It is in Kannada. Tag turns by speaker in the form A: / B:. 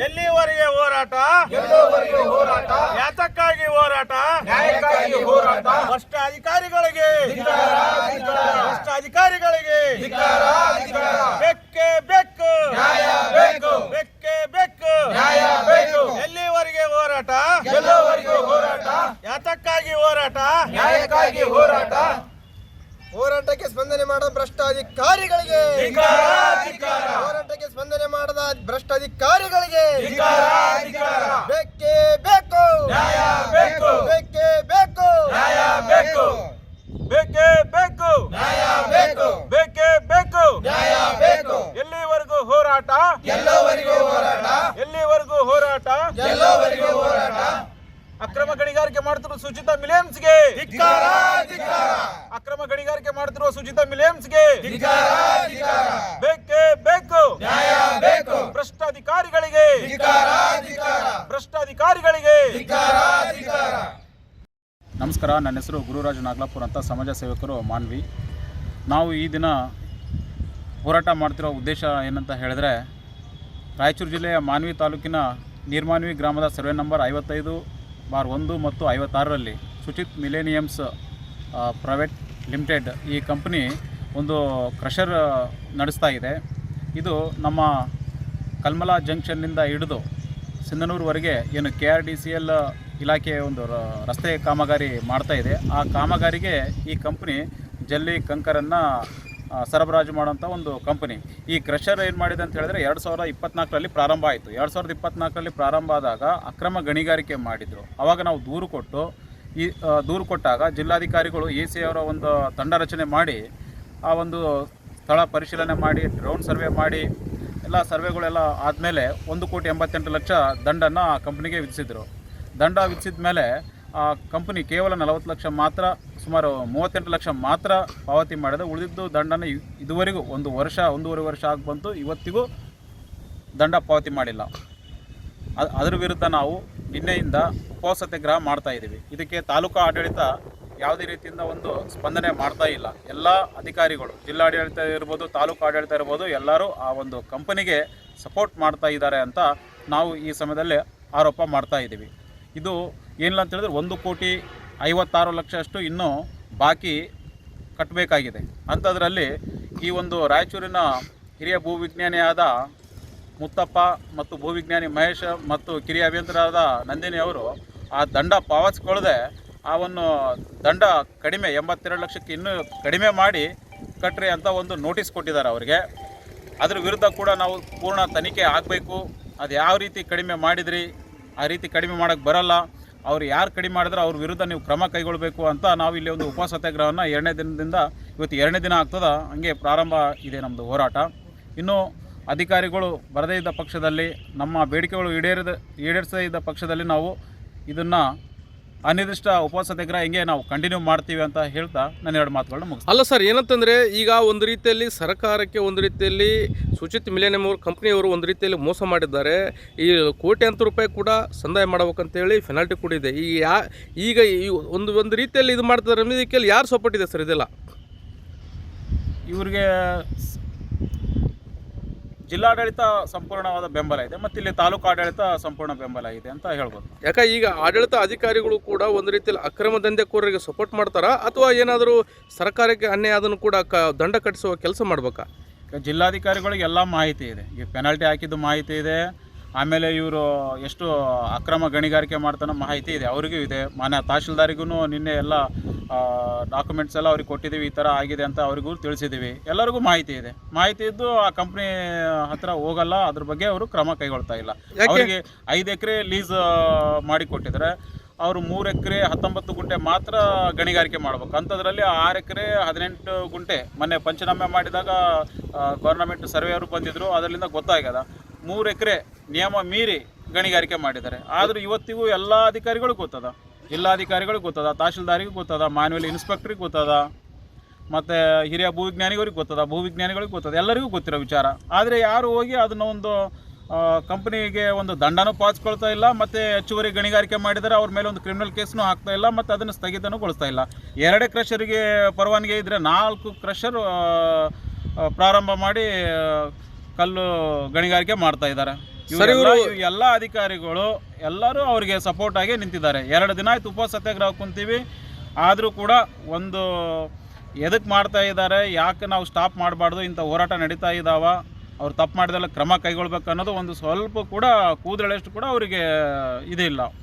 A: ಎಲ್ಲಿವರೆಗೆ ಹೋರಾಟ? ಯಾತಕ್ಕಾಗಿ ಹೋರಾಟ? ಭ್ರಷ್ಟ ಅಧಿಕಾರಿಗಳಿಗೆ ಬೆಕ್ಕೆ ಬೆಕ್ಕು, ಬೆಕ್ಕೆ ಬೆಕ್ಕು. ಎಲ್ಲಿವರೆಗೆ ಹೋರಾಟ? ಯಾತಕ್ಕಾಗಿ ಹೋರಾಟ?
B: ಹೋರಾಟಕ್ಕೆ ಸ್ಪಂದನೆ ಮಾಡದ ಭ್ರಷ್ಟ ಅಧಿಕಾರಿಗಳಿಗೆ, ಹೋರಾಟಕ್ಕೆ ಸ್ಪಂದನೆ ಮಾಡದ ಭ್ರಷ್ಟ ಅಧಿಕಾರಿಗಳಿಗೆ ಬೇಕೇ ಬೇಕು, ಬೇಕೇ ಬೇಕು,
A: ಬೇಕೇ ಬೇಕು, ಬೇಕೇ ಬೇಕು. ಎಲ್ಲಿವರೆಗೂ ಹೋರಾಟ? ಎಲ್ಲಿವರೆಗೂ ಹೋರಾಟ? ಅಕ್ರಮ ಗಣಿಗಾರಿಕೆ ಮಾಡುತ್ತಿರುವ ಸುಜಿತಾ ಮಿಲಿಯನ್ಸ್ಗೆ, ಅಕ್ರಮ ಗಣಿಗಾರಿಕೆ ಮಾಡುತ್ತಿರುವ ಸುಜಿತಾ ಮಿಲಿಯನ್ಸ್ಗೆ ಬೇಕೇ ಬೇಕು. ಭ್ರಷ್ಟಾಧಿಕಾರಿಗಳಿಗೆ,
C: ನಮಸ್ಕಾರ. ನನ್ನ ಹೆಸರು ಗುರುರಾಜ್ ನಾಗ್ಲಾಪುರ್ ಅಂತ, ಸಮಾಜ ಸೇವಕರು, ಮಾನ್ವಿ. ನಾವು ಈ ದಿನ ಹೋರಾಟ ಮಾಡ್ತಿರೋ ಉದ್ದೇಶ ಏನಂತ ಹೇಳಿದ್ರೆ, ರಾಯಚೂರು ಜಿಲ್ಲೆಯ ಮಾನ್ವಿ ತಾಲೂಕಿನ ನೀರ್ಮಾನ್ವಿ ಗ್ರಾಮದ ಸರ್ವೆ ನಂಬರ್ 55/1 ಮತ್ತು 56ರಲ್ಲಿ ಸುಚಿತ್ ಮಿಲೇನಿಯಮ್ಸ್ ಪ್ರೈವೇಟ್ ಲಿಮಿಟೆಡ್ ಈ ಕಂಪ್ನಿ ಒಂದು ಕ್ರಷರ್ ನಡೆಸ್ತಾ ಇದೆ. ಇದು ನಮ್ಮ ಕಲ್ಮಲ ಜಂಕ್ಷನ್ನಿಂದ ಹಿಡಿದು ಸಿಂಧನೂರುವರೆಗೆ ಏನು KRDCL ಇಲಾಖೆಯ ಒಂದು ರಸ್ತೆ ಕಾಮಗಾರಿ ಮಾಡ್ತಾ ಇದೆ. ಆ ಕಾಮಗಾರಿಗೆ ಈ ಕಂಪ್ನಿ ಜಲ್ಲಿ ಕಂಕರನ್ನು ಸರಬರಾಜು ಮಾಡುವಂಥ ಒಂದು ಕಂಪನಿ. ಈ ಕ್ರಷರ್ ಏನು ಮಾಡಿದೆ ಅಂತ ಹೇಳಿದ್ರೆ 2024ರಲ್ಲಿ ಪ್ರಾರಂಭ ಆಯಿತು. 2024ರಲ್ಲಿ ಪ್ರಾರಂಭ ಆದಾಗ ಅಕ್ರಮ ಗಣಿಗಾರಿಕೆ ಮಾಡಿದರು. ಆವಾಗ ನಾವು ದೂರು ಕೊಟ್ಟಾಗ ಜಿಲ್ಲಾಧಿಕಾರಿಗಳು AC ಅವರ ಒಂದು ತಂಡ ರಚನೆ ಮಾಡಿ ಆ ಒಂದು ಸ್ಥಳ ಪರಿಶೀಲನೆ ಮಾಡಿ, ಡ್ರೋನ್ ಸರ್ವೆ ಮಾಡಿ, ಎಲ್ಲ ಸರ್ವೆಗಳೆಲ್ಲ ಆದಮೇಲೆ 1,88,00,000 ದಂಡನ್ನು ಆ ಕಂಪ್ನಿಗೆ ವಿಧಿಸಿದರು. ದಂಡ ವಿಧಿಸಿದ ಮೇಲೆ ಆ ಕಂಪನಿ ಕೇವಲ 40 ಲಕ್ಷ ಮಾತ್ರ, ಸುಮಾರು 38 ಲಕ್ಷ ಮಾತ್ರ ಪಾವತಿ ಮಾಡಿದೆ. ಉಳಿದಿದ್ದು ದಂಡನ ಇದುವರೆಗೂ 1.5 ವರ್ಷ ಆಗಿ ಬಂತು, ಇವತ್ತಿಗೂ ದಂಡ ಪಾವತಿ ಮಾಡಿಲ್ಲ. ಅದರ ವಿರುದ್ಧ ನಾವು ನಿನ್ನೆಯಿಂದ ಉಪವಾಸ ಸತ್ಯಾಗ್ರಹ ಮಾಡ್ತಾಯಿದ್ದೀವಿ. ಇದಕ್ಕೆ ತಾಲೂಕು ಆಡಳಿತ ಯಾವುದೇ ರೀತಿಯಿಂದ ಒಂದು ಸ್ಪಂದನೆ ಮಾಡ್ತಾ ಇಲ್ಲ. ಎಲ್ಲ ಅಧಿಕಾರಿಗಳು, ಜಿಲ್ಲಾಡಳಿತ ಇರ್ಬೋದು, ತಾಲೂಕು ಆಡಳಿತ ಇರ್ಬೋದು, ಎಲ್ಲರೂ ಆ ಒಂದು ಕಂಪನಿಗೆ ಸಪೋರ್ಟ್ ಮಾಡ್ತಾ ಇದ್ದಾರೆ ಅಂತ ನಾವು ಈ ಸಮಯದಲ್ಲಿ ಆರೋಪ ಮಾಡ್ತಾ ಇದ್ದೀವಿ. ಇದು ಏನಿಲ್ಲ ಅಂತ ಹೇಳಿದ್ರೆ 1,56,00,000 ಅಷ್ಟು ಇನ್ನೂ ಬಾಕಿ ಕಟ್ಟಬೇಕಾಗಿದೆ. ಅಂಥದ್ರಲ್ಲಿ ಈ ಒಂದು ರಾಯಚೂರಿನ ಹಿರಿಯ ಭೂವಿಜ್ಞಾನಿಯಾದ ಮುತ್ತಪ್ಪ ಮತ್ತು ಭೂವಿಜ್ಞಾನಿ ಮಹೇಶ್ ಮತ್ತು ಕಿರಿಯ ಅಭಿಯಂತರಾದ ನಂದಿನಿ ಅವರು ಆ ದಂಡ ಪಾವತಿಸಿಕೊಳ್ಳದೆ ಆ ಒಂದು ದಂಡ ಕಡಿಮೆ 82 ಲಕ್ಷಕ್ಕೆ ಇನ್ನೂ ಕಡಿಮೆ ಮಾಡಿ ಕಟ್ರಿ ಅಂತ ಒಂದು ನೋಟಿಸ್ ಕೊಟ್ಟಿದ್ದಾರೆ ಅವರಿಗೆ. ಅದ್ರ ವಿರುದ್ಧ ಕೂಡ ನಾವು ಪೂರ್ಣ ತನಿಖೆ ಆಗಬೇಕು. ಅದು ಯಾವ ರೀತಿ ಕಡಿಮೆ ಮಾಡಿದ್ರಿ, ಆ ರೀತಿ ಕಡಿಮೆ ಮಾಡೋಕ್ಕೆ ಬರಲ್ಲ, ಅವ್ರು ಯಾರು ಕಡಿಮೆ ಮಾಡಿದ್ರೆ ಅವ್ರ ವಿರುದ್ಧ ನೀವು ಕ್ರಮ ಕೈಗೊಳ್ಳಬೇಕು ಅಂತ ನಾವು ಇಲ್ಲಿ ಒಂದು ಉಪವಾಸ ಸತ್ಯಾಗ್ರಹವನ್ನು 2ನೇ ದಿನದಿಂದ, ಇವತ್ತು 2ನೇ ದಿನ ಆಗ್ತದೆ, ಹಂಗೆ ಪ್ರಾರಂಭ ಇದೆ ನಮ್ಮದು ಹೋರಾಟ. ಇನ್ನು ಅಧಿಕಾರಿಗಳು ಬರದೇ ಇದ್ದ ಪಕ್ಷದಲ್ಲಿ, ನಮ್ಮ ಬೇಡಿಕೆಗಳು ಈಡೇರಿಸದೇ ಇದ್ದ ಪಕ್ಷದಲ್ಲಿ ನಾವು ಇದನ್ನು ಅನಿರ್ದಿಷ್ಟ ಉಪವಾಸ ಸತ್ಯಾಗ್ರಹ ಹಿಂಗೆ ನಾವು ಕಂಟಿನ್ಯೂ ಮಾಡ್ತೀವಿ ಅಂತ ಹೇಳ್ತಾ ನಾನು 2 ಮಾತುಗಳನ್ನ ಮುಗಿಸ್ತೀನಿ.
D: ಅಲ್ಲ ಸರ್, ಏನಂತಂದರೆ ಈಗ ಒಂದು ರೀತಿಯಲ್ಲಿ ಸರ್ಕಾರಕ್ಕೆ ಒಂದು ರೀತಿಯಲ್ಲಿ ಸುಚಿತ್ ಮಿಲೇನಿಯಂ ಅವ್ರ ಕಂಪ್ನಿಯವರು ಒಂದು ರೀತಿಯಲ್ಲಿ ಮೋಸ ಮಾಡಿದ್ದಾರೆ. ಈ ಕೋಟ್ಯಾಂತರ ರೂಪಾಯಿ ಕೂಡ ಸಂದಾಯ ಮಾಡಬೇಕಂತೇಳಿ ಪೆನಾಲ್ಟಿ ಕೂಡ ಇದೆ. ಈಗ ಈ ಒಂದು ರೀತಿಯಲ್ಲಿ ಇದು ಮಾಡ್ತಾರೆ. ಇದಕ್ಕೆ ಯಾರು ಸಪೋರ್ಟ್ ಇದೆ ಸರ್? ಇದೆಲ್ಲ
C: ಇವ್ರಿಗೆ ಜಿಲ್ಲಾಡಳಿತ ಸಂಪೂರ್ಣವಾದ ಬೆಂಬಲ ಇದೆ, ಮತ್ತು ಇಲ್ಲಿ ತಾಲೂಕು ಆಡಳಿತ ಸಂಪೂರ್ಣ ಬೆಂಬಲ ಇದೆ ಅಂತ ಹೇಳ್ಬೋದು.
D: ಯಾಕೆ ಈಗ ಆಡಳಿತ ಅಧಿಕಾರಿಗಳು ಕೂಡ ಒಂದು ರೀತಿಯಲ್ಲಿ ಅಕ್ರಮ ದಂಧೆಕೋರರಿಗೆ ಸಪೋರ್ಟ್ ಮಾಡ್ತಾರಾ, ಅಥವಾ ಏನಾದರೂ ಸರ್ಕಾರಕ್ಕೆ ಅನ್ಯಾಯ ಅದನ್ನು ಕೂಡ ದಂಡ ಕಟ್ಟಿಸುವ ಕೆಲಸ ಮಾಡಬೇಕಾ?
C: ಜಿಲ್ಲಾಧಿಕಾರಿಗಳಿಗೆ ಎಲ್ಲ ಮಾಹಿತಿ ಇದೆ. ಈಗ ಪೆನಾಲ್ಟಿ ಹಾಕಿದ್ದು ಮಾಹಿತಿ ಇದೆ, ಆಮೇಲೆ ಇವರು ಎಷ್ಟು ಅಕ್ರಮ ಗಣಿಗಾರಿಕೆ ಮಾಡ್ತಾನೋ ಮಾಹಿತಿ ಇದೆ, ಅವರಿಗೂ ಇದೆ. ಮಾನ್ಯ ತಹಶೀಲ್ದಾರಿಗೂ ನಿನ್ನೆ ಎಲ್ಲ ಡಾಕ್ಯುಮೆಂಟ್ಸ್ ಎಲ್ಲ ಅವ್ರಿಗೆ ಕೊಟ್ಟಿದ್ದೀವಿ, ಈ ಥರ ಆಗಿದೆ ಅಂತ ಅವರಿಗೂ ತಿಳಿಸಿದ್ದೀವಿ. ಎಲ್ಲರಿಗೂ ಮಾಹಿತಿ ಇದೆ. ಮಾಹಿತಿ ಇದ್ದು ಆ ಕಂಪ್ನಿ ಹತ್ರ ಹೋಗಲ್ಲ, ಅದ್ರ ಬಗ್ಗೆ ಅವರು ಕ್ರಮ ಕೈಗೊಳ್ತಾ ಇಲ್ಲ. ಅವರಿಗೆ 5 ಎಕರೆ ಲೀಸ್ ಮಾಡಿ ಕೊಟ್ಟಿದ್ದಾರೆ. ಅವರು 3 ಎಕರೆ 19 ಗುಂಟೆ ಮಾತ್ರ ಗಣಿಗಾರಿಕೆ ಮಾಡ್ಬೇಕು. ಅಂಥದ್ರಲ್ಲಿ 6 ಎಕರೆ 18 ಗುಂಟೆ ಮೊನ್ನೆ ಪಂಚನಾಮೆ ಮಾಡಿದಾಗ ಗೌರ್ನಮೆಂಟ್ ಸರ್ವೆಯವರು ಬಂದಿದ್ದರು, ಅದರಿಂದ ಗೊತ್ತಾಗ್ಯದ 3 ಎಕರೆ ನಿಯಮ ಮೀರಿ ಗಣಿಗಾರಿಕೆ ಮಾಡಿದ್ದಾರೆ. ಆದರೂ ಇವತ್ತಿಗೂ ಎಲ್ಲ ಅಧಿಕಾರಿಗಳಿಗೂ ಗೊತ್ತದ, ಜಿಲ್ಲಾಧಿಕಾರಿಗಳಿಗೂ ಗೊತ್ತದ, ತಹಶೀಲ್ದಾರಿಗೂ ಗೊತ್ತದ, ಮಾನ್ಯುವಲ್ ಇನ್ಸ್ಪೆಕ್ಟ್ರಿಗೆ ಗೊತ್ತದ, ಮತ್ತು ಹಿರಿಯ ಭೂವಿಜ್ಞಾನಿಗಳಿಗೆ ಗೊತ್ತದ, ಭೂವಿಜ್ಞಾನಿಗಳಿಗೆ ಗೊತ್ತದ, ಎಲ್ಲರಿಗೂ ಗೊತ್ತಿರೋ ವಿಚಾರ. ಆದರೆ ಯಾರು ಹೋಗಿ ಅದನ್ನು ಒಂದು ಕಂಪ್ನಿಗೆ ಒಂದು ದಂಡನೂ ಪಾವತಿಸ್ಕೊಳ್ತಾ ಇಲ್ಲ, ಮತ್ತು ಹೆಚ್ಚುವರಿ ಗಣಿಗಾರಿಕೆ ಮಾಡಿದರೆ ಅವ್ರ ಮೇಲೆ ಒಂದು ಕ್ರಿಮಿನಲ್ ಕೇಸ್ನೂ ಹಾಕ್ತಾ ಇಲ್ಲ, ಮತ್ತು ಅದನ್ನು ಸ್ಥಗಿತಗೊಳಿಸ್ತಾ ಇಲ್ಲ. 2 ಕ್ರಷರಿಗೆ ಪರವಾನಗಿ ಇದ್ದರೆ 4 ಕ್ರಷರ್ ಪ್ರಾರಂಭ ಮಾಡಿ ಕಲ್ಲು ಗಣಿಗಾರಿಕೆ ಮಾಡ್ತಾ ಇದ್ದಾರೆ.
D: ಸರ್,
C: ಎಲ್ಲ ಅಧಿಕಾರಿಗಳು ಎಲ್ಲರೂ ಅವರಿಗೆ ಸಪೋರ್ಟ್ ಆಗಿ ನಿಂತಿದ್ದಾರೆ. 2 ದಿನ ಆಯ್ತು ಉಪವಾಸ ಸತ್ಯಾಗ್ರಹ ಕುಂತೀವಿ, ಆದರೂ ಕೂಡ ಒಂದು ಎದಕ್ಕೆ ಮಾಡ್ತಾ ಇದ್ದಾರೆ, ಯಾಕೆ ನಾವು ಸ್ಟಾಪ್ ಮಾಡಬಾರ್ದು, ಇಂಥ ಹೋರಾಟ ನಡೀತಾ ಇದ್ದಾವ, ಅವ್ರು ತಪ್ಪು ಮಾಡಿದೆಲ್ಲ ಕ್ರಮ ಕೈಗೊಳ್ಬೇಕು ಅನ್ನೋದು ಒಂದು ಸ್ವಲ್ಪ ಕೂಡ ಕೂದಲೆಷ್ಟು ಕೂಡ ಅವರಿಗೆ ಇದಿಲ್ಲ.